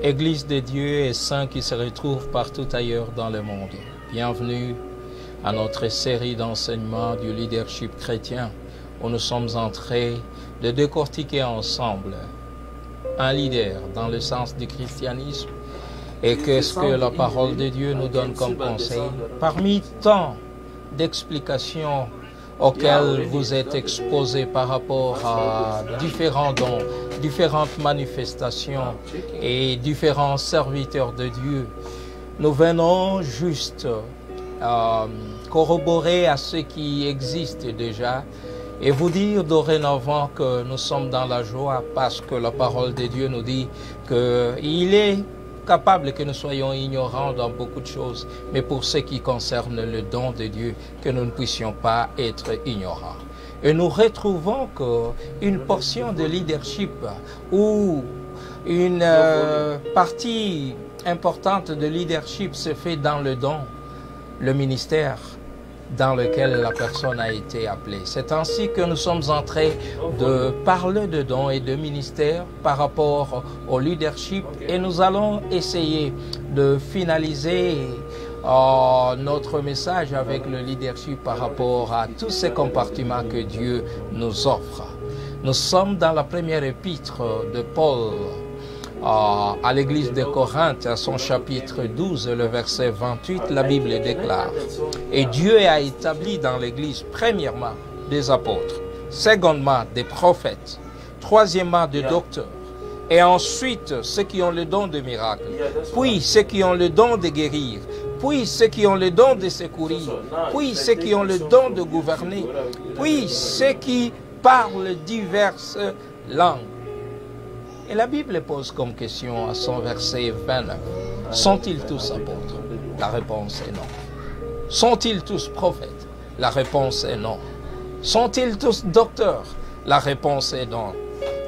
Église de Dieu et saints qui se retrouvent partout ailleurs dans le monde. Bienvenue à notre série d'enseignements du leadership chrétien où nous sommes en train de décortiquer ensemble un leader dans le sens du christianisme et qu'est-ce que la parole de Dieu nous donne comme conseil parmi tant d'explications auxquelles vous êtes exposés par rapport à différents dons, différentes manifestations et différents serviteurs de Dieu. Nous venons juste corroborer à ce qui existe déjà et vous dire dorénavant que nous sommes dans la joie parce que la parole de Dieu nous dit qu'il est capable que nous soyons ignorants dans beaucoup de choses, mais pour ce qui concerne le don de Dieu, que nous ne puissions pas être ignorants. Et nous retrouvons qu'une portion de leadership ou une partie importante de leadership se fait dans le don, le ministère dans lequel la personne a été appelée. C'est ainsi que nous sommes en train de parler de dons et de ministères par rapport au leadership et nous allons essayer de finaliser notre message avec le leadership par rapport à tous ces compartiments que Dieu nous offre. Nous sommes dans la première épître de Paul à l'église de Corinthe, à son chapitre 12, le verset 28, la Bible déclare: et Dieu a établi dans l'église, premièrement, des apôtres, secondement, des prophètes, troisièmement, des docteurs, et ensuite, ceux qui ont le don de miracle, puis ceux qui ont le don de guérir, puis ceux qui ont le don de secourir, puis ceux qui ont le don de gouverner, puis ceux qui parlent diverses langues. Et la Bible pose comme question à son verset 29, sont-ils tous apôtres? La réponse est non. Sont-ils tous prophètes? La réponse est non. Sont-ils tous docteurs? La réponse est non.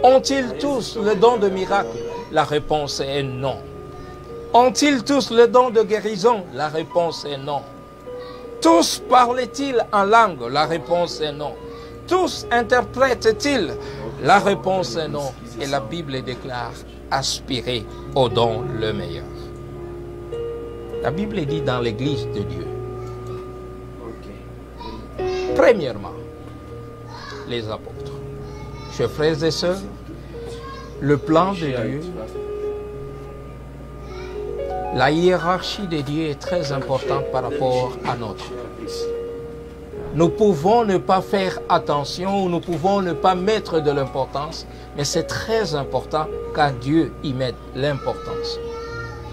Ont-ils tous le don de miracle? La réponse est non. Ont-ils tous le don de guérison? La réponse est non. Tous parlent-ils en langue? La réponse est non. Tous interprètent-ils? La réponse est non. Et la Bible déclare: aspirez au don le meilleur. La Bible dit dans l'église de Dieu, premièrement, les apôtres. Chers frères et sœurs, le plan de Dieu, la hiérarchie de Dieu est très importante par rapport à notre. Nous pouvons ne pas faire attention ou nous pouvons ne pas mettre de l'importance, mais c'est très important qu'à Dieu y mette l'importance.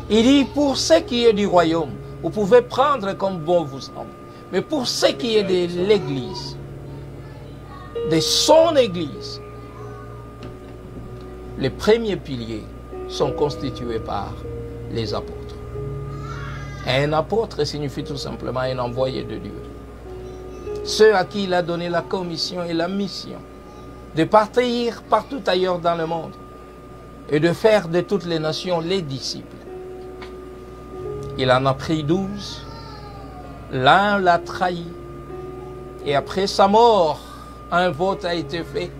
Il dit, pour ce qui est du royaume, vous pouvez prendre comme bon vous semble, mais pour ce qui est de l'Église, de son Église, les premiers piliers sont constitués par les apôtres. Et un apôtre signifie tout simplement un envoyé de Dieu. Ceux à qui il a donné la commission et la mission de partir partout ailleurs dans le monde et de faire de toutes les nations les disciples. Il en a pris 12, l'un l'a trahi, et après sa mort, un vote a été fait,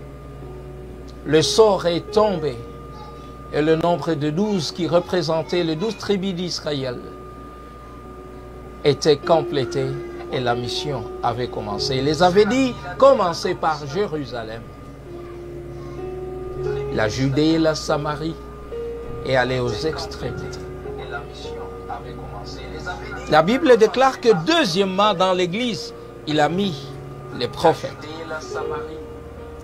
le sort est tombé, et le nombre de 12 qui représentaient les 12 tribus d'Israël était complété. Et la mission avait commencé. Il les avait dit, commencez par Jérusalem, la Judée et la Samarie, et aller aux extrémités. Et la mission avait commencé. La Bible déclare que deuxièmement dans l'église, il a mis les prophètes.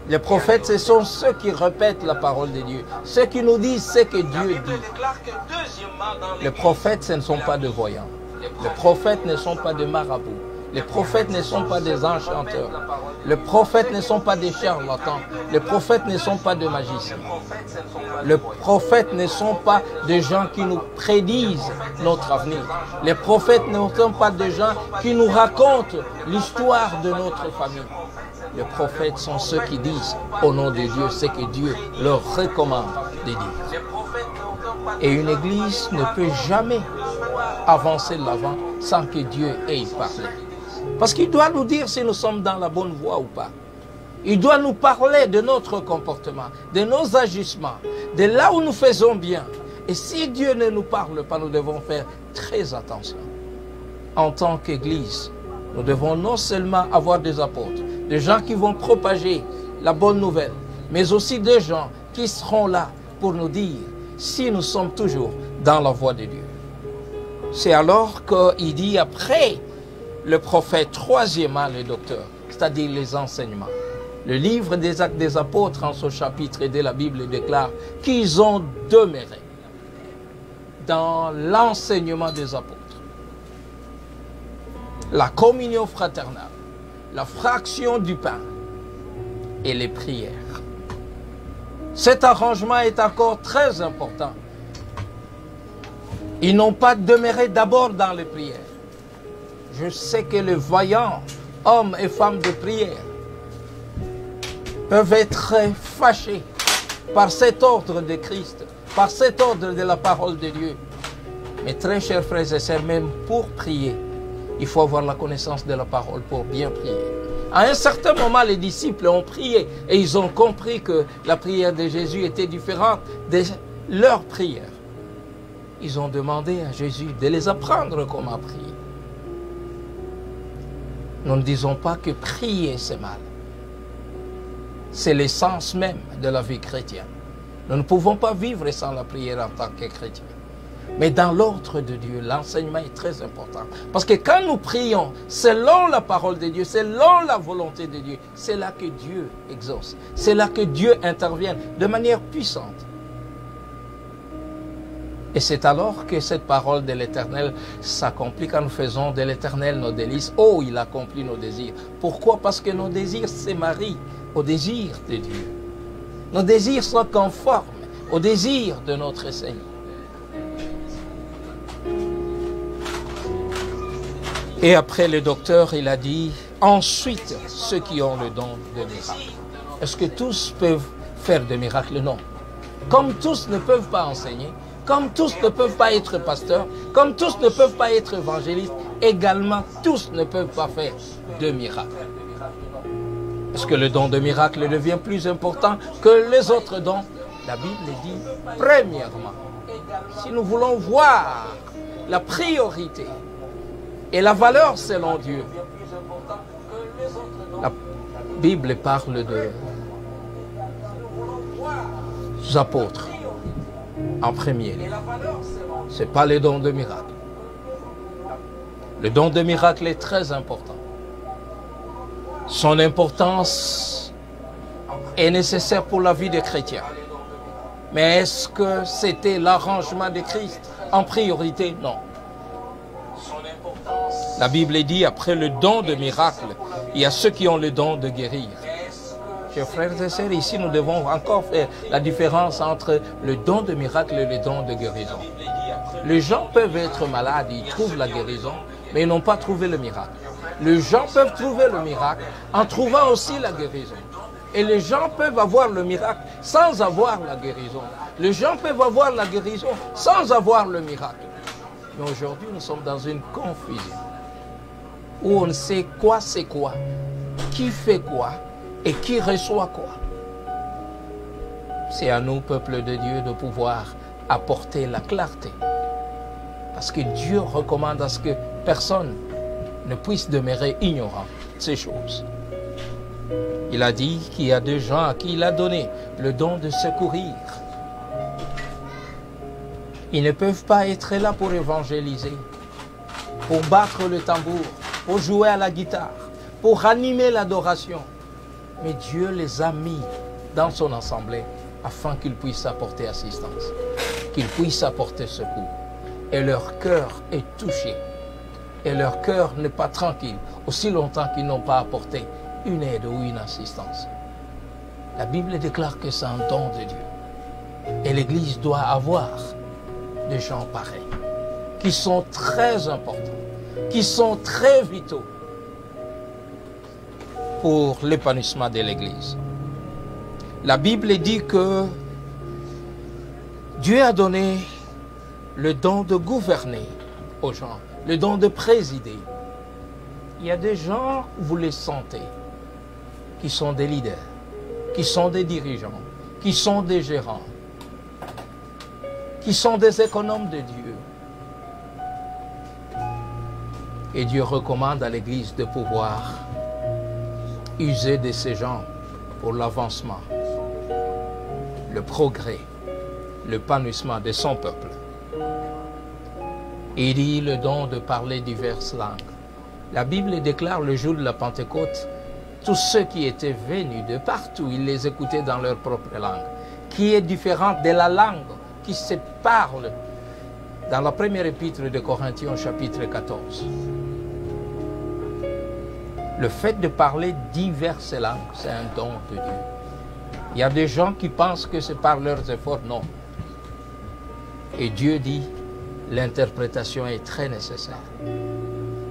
Les prophètes, ce sont ceux qui répètent la parole de Dieu, ceux qui nous disent ce que Dieu dit. Les prophètes, ce ne sont pas de voyants. Les prophètes ne sont pas des marabouts. Les prophètes ne sont pas des enchanteurs. Les prophètes ne sont pas des charlatans. Les prophètes ne sont pas des magiciens. Les prophètes ne sont pas des gens qui nous prédisent notre avenir. Les prophètes ne sont pas des gens qui nous racontent l'histoire de notre famille. Les prophètes sont ceux qui disent au nom de Dieu ce que Dieu leur recommande de dire. Et une église ne peut jamais avancer de l'avant sans que Dieu ait parlé. Parce qu'il doit nous dire si nous sommes dans la bonne voie ou pas. Il doit nous parler de notre comportement, de nos agissements, de là où nous faisons bien Et si Dieu ne nous parle pas, nous devons faire très attention. En tant qu'Église, nous devons non seulement avoir des apôtres, des gens qui vont propager la bonne nouvelle, mais aussi des gens qui seront là pour nous dire si nous sommes toujours dans la voie de Dieu. C'est alors qu'il dit après le prophète, troisièmement le docteur, c'est-à-dire les enseignements. Le livre des Actes des Apôtres, en ce chapitre de la Bible, déclare qu'ils ont demeuré dans l'enseignement des apôtres. La communion fraternelle, la fraction du pain et les prières. Cet arrangement est encore très important. Ils n'ont pas demeuré d'abord dans les prières. Je sais que les vaillants hommes et femmes de prière peuvent être fâchés par cet ordre de Christ, par cet ordre de la parole de Dieu. Mais très chers frères et sœurs, même pour prier, il faut avoir la connaissance de la parole pour bien prier. À un certain moment, les disciples ont prié et ils ont compris que la prière de Jésus était différente de leur prière. Ils ont demandé à Jésus de les apprendre comment prier. Nous ne disons pas que prier c'est mal. C'est l'essence même de la vie chrétienne. Nous ne pouvons pas vivre sans la prière en tant que chrétiens. Mais dans l'ordre de Dieu, l'enseignement est très important. Parce que quand nous prions selon la parole de Dieu, selon la volonté de Dieu, c'est là que Dieu exauce. C'est là que Dieu intervient de manière puissante. Et c'est alors que cette parole de l'Éternel s'accomplit quand nous faisons de l'Éternel nos délices. Oh, il accomplit nos désirs. Pourquoi? Parce que nos désirs se marient aux désirs de Dieu. Nos désirs sont conformes aux désirs de notre Seigneur. Et après le docteur, il a dit, ensuite, ceux qui ont le don de miracle. Est-ce que tous peuvent faire des miracles? Non. Comme tous ne peuvent pas enseigner, comme tous ne peuvent pas être pasteurs, comme tous ne peuvent pas être évangélistes, également tous ne peuvent pas faire de miracles. Est-ce que le don de miracle devient plus important que les autres dons? La Bible dit, premièrement, si nous voulons voir la priorité et la valeur selon Dieu, la Bible parle des apôtres en premier lieu. Ce n'est pas le don de miracle. Le don de miracle est très important. Son importance est nécessaire pour la vie des chrétiens. Mais est-ce que c'était l'arrangement de Christ en priorité? Non. La Bible dit, après le don de miracle, il y a ceux qui ont le don de guérir. Chers frères et sœurs, ici nous devons encore faire la différence entre le don de miracle et le don de guérison. Les gens peuvent être malades, ils trouvent la guérison, mais ils n'ont pas trouvé le miracle. Les gens peuvent trouver le miracle en trouvant aussi la guérison. Et les gens peuvent avoir le miracle sans avoir la guérison. Les gens peuvent avoir la guérison sans avoir le miracle. Mais aujourd'hui, nous sommes dans une confusion où on ne sait quoi c'est quoi, qui fait quoi et qui reçoit quoi. C'est à nous, peuple de Dieu, de pouvoir apporter la clarté. Parce que Dieu recommande à ce que personne ne puisse demeurer ignorant de ces choses. Il a dit qu'il y a des gens à qui il a donné le don de secourir. Ils ne peuvent pas être là pour évangéliser, pour battre le tambour, pour jouer à la guitare, pour animer l'adoration. Mais Dieu les a mis dans son assemblée afin qu'ils puissent apporter assistance, qu'ils puissent apporter secours. Et leur cœur est touché. Et leur cœur n'est pas tranquille aussi longtemps qu'ils n'ont pas apporté une aide ou une assistance. La Bible déclare que c'est un don de Dieu. Et l'Église doit avoir des gens pareils, qui sont très importants, qui sont très vitaux pour l'épanouissement de l'Église. La Bible dit que Dieu a donné le don de gouverner aux gens, le don de présider. Il y a des gens, vous les sentez, qui sont des leaders, qui sont des dirigeants, qui sont des gérants. qui sont des économes de Dieu. Et Dieu recommande à l'Église de pouvoir user de ces gens pour l'avancement, le progrès, l'épanouissement de son peuple. Il dit le don de parler diverses langues. La Bible déclare le jour de la Pentecôte, tous ceux qui étaient venus de partout, ils les écoutaient dans leur propre langue, qui est différente de la langue qui se parle dans la première épître de Corinthiens, chapitre 14. Le fait de parler diverses langues, c'est un don de Dieu. Il y a des gens qui pensent que c'est par leurs efforts. Non. Et Dieu dit, l'interprétation est très nécessaire.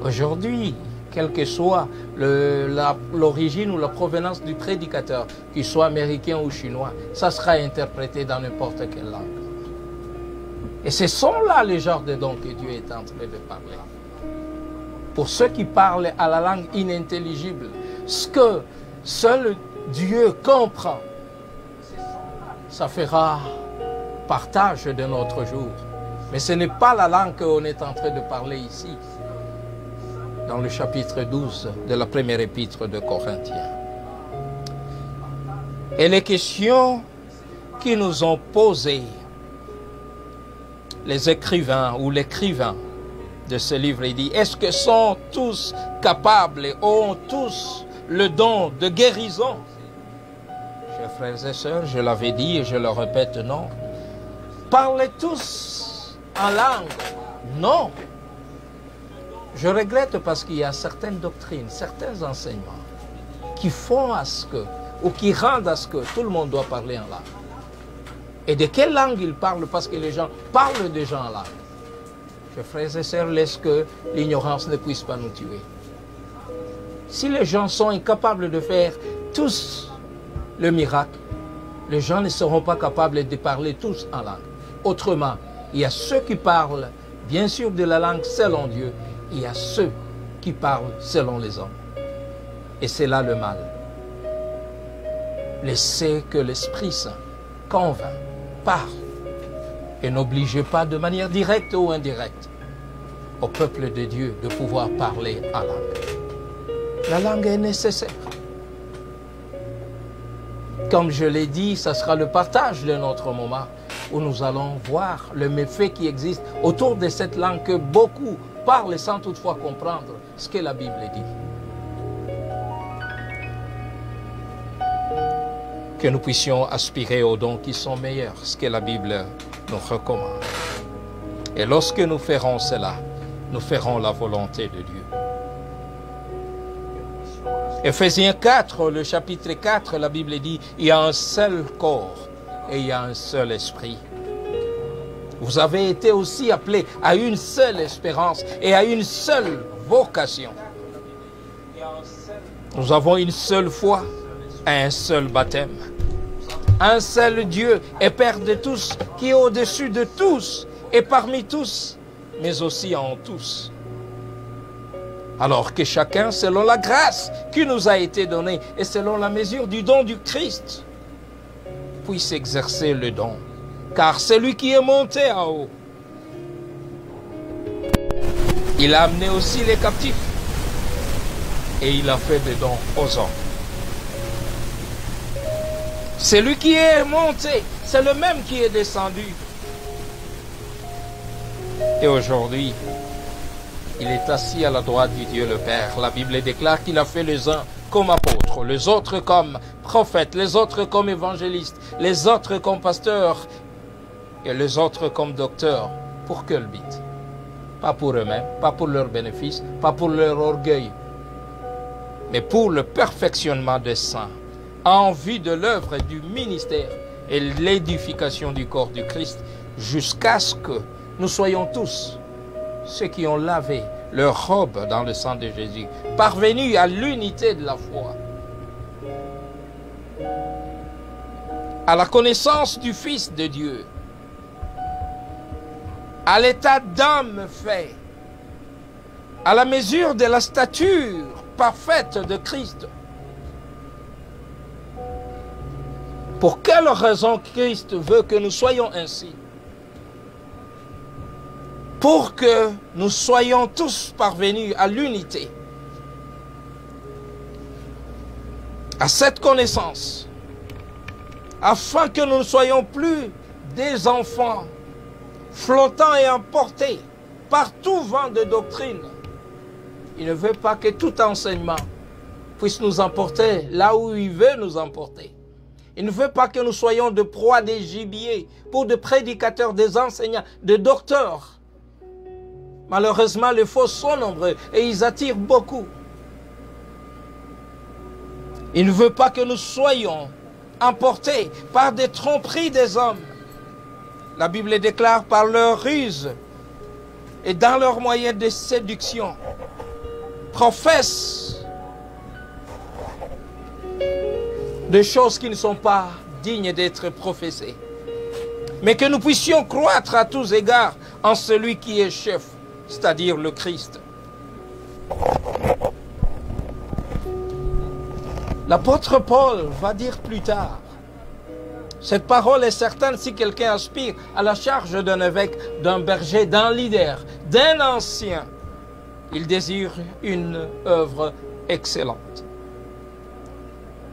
Aujourd'hui, quelle que soit l'origine ou la provenance du prédicateur, qu'il soit américain ou chinois, ça sera interprété dans n'importe quelle langue. Et ce sont là les genres de dons que Dieu est en train de parler. Pour ceux qui parlent à la langue inintelligible, ce que seul Dieu comprend, ça fera partage de notre jour. Mais ce n'est pas la langue qu'on est en train de parler ici, dans le chapitre 12 de la première épître de Corinthiens. Et les questions qui nous ont posées les écrivains ou l'écrivain de ce livre, il dit, est-ce que sont tous capables et ont tous le don de guérison? Chers frères et sœurs, je l'avais dit et je le répète, non. Parlez tous en langue? Non. Je regrette parce qu'il y a certaines doctrines, certains enseignements qui font à ce que, ou qui rendent à ce que tout le monde doit parler en langue. Et de quelle langue ils parlent? Parce que les gens parlent déjà en langue. Chers frères et sœurs, laisse que l'ignorance ne puisse pas nous tuer. Si les gens sont incapables de faire tous le miracle, les gens ne seront pas capables de parler tous en langue. Autrement, il y a ceux qui parlent, bien sûr, de la langue selon Dieu, il y a ceux qui parlent selon les hommes. Et c'est là le mal. Laissez que l'Esprit Saint convainc, parle, et n'obligez pas de manière directe ou indirecte au peuple de Dieu de pouvoir parler en langue. La langue est nécessaire. Comme je l'ai dit, ce sera le partage de notre moment où nous allons voir le méfait qui existe autour de cette langue que beaucoup parlent sans toutefois comprendre ce que la Bible dit. Que nous puissions aspirer aux dons qui sont meilleurs, ce que la Bible nous recommande. Et lorsque nous ferons cela, nous ferons la volonté de Dieu. Éphésiens 4, le chapitre 4, la Bible dit, il y a un seul corps et il y a un seul esprit. Vous avez été aussi appelés à une seule espérance et à une seule vocation. Nous avons une seule foi, un seul baptême. Un seul Dieu et Père de tous, qui est au-dessus de tous et parmi tous, mais aussi en tous. Alors que chacun, selon la grâce qui nous a été donnée et selon la mesure du don du Christ, puisse exercer le don. Car celui qui est monté en haut, il a amené aussi les captifs et il a fait des dons aux hommes. Celui qui est monté, c'est le même qui est descendu. Et aujourd'hui, il est assis à la droite du Dieu le Père. La Bible déclare qu'il a fait les uns comme apôtres, les autres comme prophètes, les autres comme évangélistes, les autres comme pasteurs et les autres comme docteurs. Pour quel but? Pas pour eux-mêmes, pas pour leur bénéfice, pas pour leur orgueil, mais pour le perfectionnement des saints, en vue de l'œuvre du ministère et l'édification du corps du Christ, jusqu'à ce que nous soyons tous, ceux qui ont lavé leur robe dans le sang de Jésus, parvenus à l'unité de la foi, à la connaissance du Fils de Dieu, à l'état d'âme fait, à la mesure de la stature parfaite de Christ. Pour quelle raison Christ veut que nous soyons ainsi? pour que nous soyons tous parvenus à l'unité, à cette connaissance, afin que nous ne soyons plus des enfants flottants et emportés par tout vent de doctrine. Il ne veut pas que tout enseignement puisse nous emporter là où il veut nous emporter. Il ne veut pas que nous soyons de proie des gibiers pour des prédicateurs, des enseignants, des docteurs. Malheureusement, les faux sont nombreux et ils attirent beaucoup. Il ne veut pas que nous soyons emportés par des tromperies des hommes. La Bible déclare par leur ruse et dans leurs moyens de séduction, professent des choses qui ne sont pas dignes d'être professées. Mais que nous puissions croître à tous égards en celui qui est chef, c'est-à-dire le Christ. L'apôtre Paul va dire plus tard, cette parole est certaine si quelqu'un aspire à la charge d'un évêque, d'un berger, d'un leader, d'un ancien, il désire une œuvre excellente.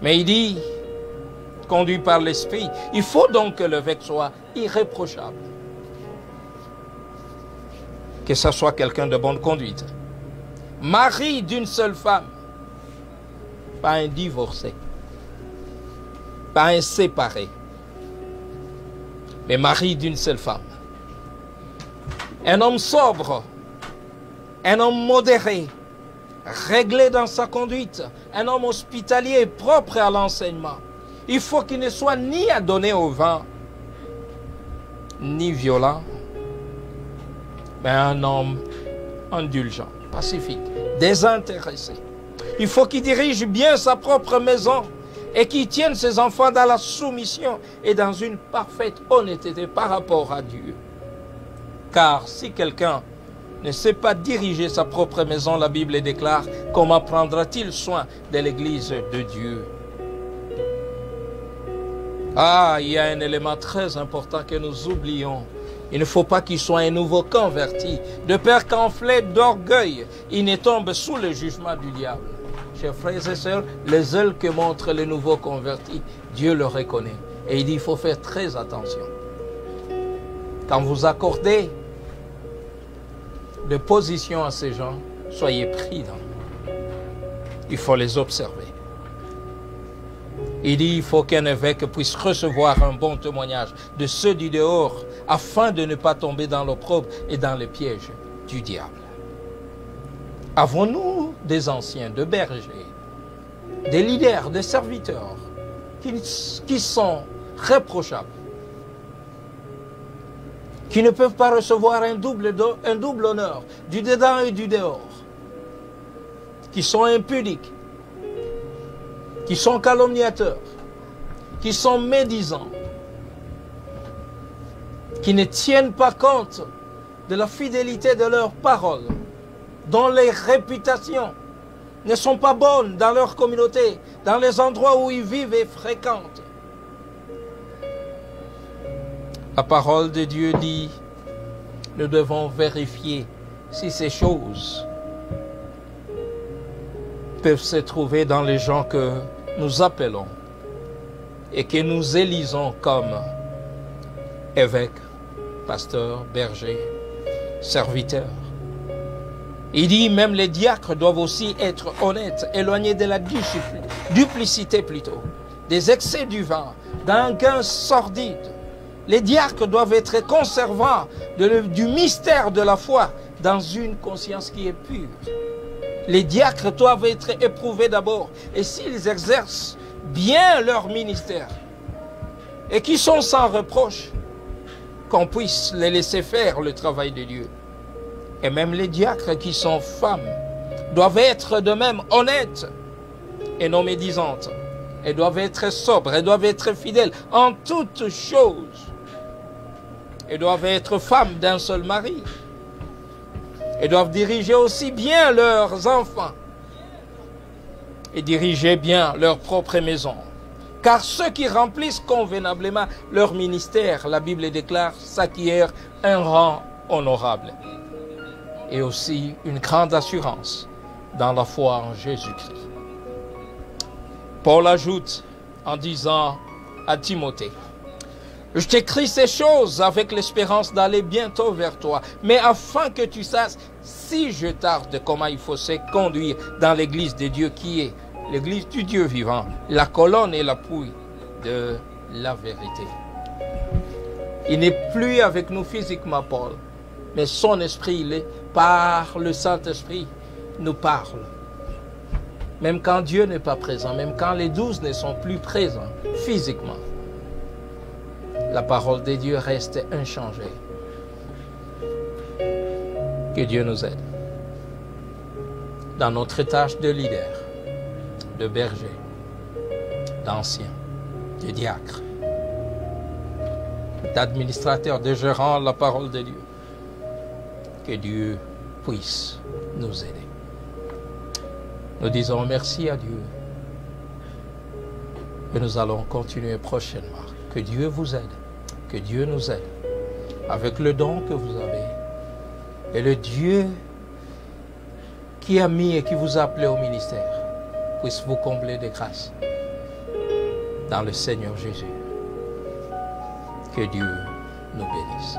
Mais il dit, conduit par l'Esprit, il faut donc que l'évêque soit irréprochable. Que ce soit quelqu'un de bonne conduite. Mari d'une seule femme, pas un divorcé, pas un séparé, mais mari d'une seule femme. Un homme sobre, un homme modéré, réglé dans sa conduite, un homme hospitalier, propre à l'enseignement. Il faut qu'il ne soit ni adonné au vin, ni violent, mais un homme indulgent, pacifique, désintéressé. Il faut qu'il dirige bien sa propre maison et qu'il tienne ses enfants dans la soumission et dans une parfaite honnêteté par rapport à Dieu. Car si quelqu'un ne sait pas diriger sa propre maison, la Bible déclare, comment prendra-t-il soin de l'Église de Dieu? Ah, il y a un élément très important que nous oublions. Il ne faut pas qu'il soit un nouveau converti, de peur qu'enflé d'orgueil, il ne tombe sous le jugement du diable. Chers frères et sœurs, les zèles que montrent les nouveaux convertis, Dieu le reconnaît. Et il dit, il faut faire très attention. Quand vous accordez de position à ces gens, soyez prudents. Il faut les observer. Il dit, il faut qu'un évêque puisse recevoir un bon témoignage de ceux du dehors, afin de ne pas tomber dans l'opprobre et dans les pièges du diable. Avons-nous des anciens, des bergers, des leaders, des serviteurs qui sont réprochables, qui ne peuvent pas recevoir un double honneur, du dedans et du dehors, qui sont impudiques, qui sont calomniateurs, qui sont médisants, qui ne tiennent pas compte de la fidélité de leurs paroles, dont les réputations ne sont pas bonnes dans leur communauté, dans les endroits où ils vivent et fréquentent. La parole de Dieu dit, nous devons vérifier si ces choses peuvent se trouver dans les gens que nous appelons et que nous élisons comme évêques, pasteurs, bergers, serviteurs. Il dit même les diacres doivent aussi être honnêtes, éloignés de la duplicité plutôt, des excès du vin, d'un gain sordide. Les diacres doivent être conservants du mystère de la foi dans une conscience qui est pure. Les diacres doivent être éprouvés d'abord, et s'ils exercent bien leur ministère et qui sont sans reproche, qu'on puisse les laisser faire le travail de Dieu. Et même les diacres qui sont femmes doivent être de même honnêtes et non médisantes. Elles doivent être sobres, elles doivent être fidèles en toutes choses. Elles doivent être femmes d'un seul mari. Elles doivent diriger aussi bien leurs enfants et diriger bien leur propre maison. Car ceux qui remplissent convenablement leur ministère, la Bible déclare, s'acquièrent un rang honorable. et aussi une grande assurance dans la foi en Jésus-Christ. Paul ajoute en disant à Timothée, « Je t'écris ces choses avec l'espérance d'aller bientôt vers toi, mais afin que tu saches, si je tarde, comment il faut se conduire dans l'église de Dieu qui est l'église du Dieu vivant, la colonne et l'appui de la vérité. » Il n'est plus avec nous physiquement, Paul, mais son esprit, par le Saint-Esprit, nous parle. Même quand Dieu n'est pas présent, même quand les 12 ne sont plus présents physiquement, la parole de Dieu reste inchangée. Que Dieu nous aide dans notre tâche de leader, de berger, d'ancien, de diacre, d'administrateur, de gérant la parole de Dieu. Que Dieu puisse nous aider. Nous disons merci à Dieu et nous allons continuer prochainement. Que Dieu vous aide, que Dieu nous aide avec le don que vous avez. Et le Dieu qui a mis et qui vous a appelé au ministère puisse vous combler de grâce dans le Seigneur Jésus. Que Dieu nous bénisse.